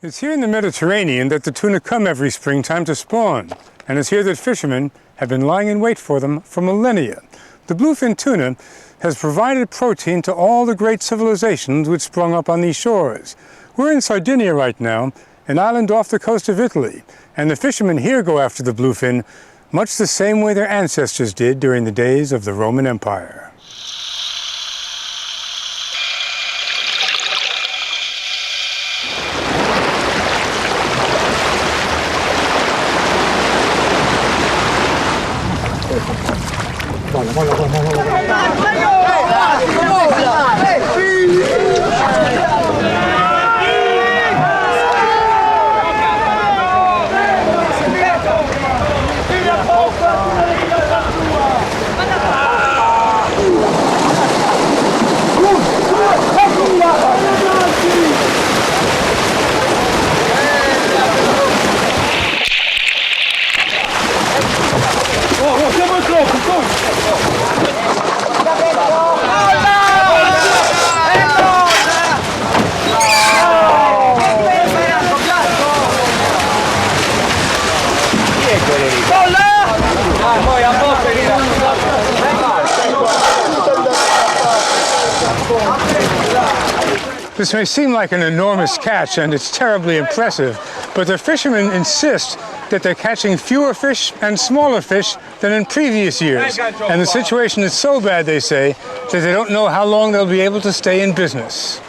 It's here in the Mediterranean that the tuna come every springtime to spawn, and it's here that fishermen have been lying in wait for them for millennia. The bluefin tuna has provided protein to all the great civilizations which sprung up on these shores. We're in Sardinia right now, an island off the coast of Italy, and the fishermen here go after the bluefin much the same way their ancestors did during the days of the Roman Empire. This may seem like an enormous catch, and it's terribly impressive, but the fishermen insist that they're catching fewer fish and smaller fish than in previous years. And the situation is so bad, they say, that they don't know how long they'll be able to stay in business.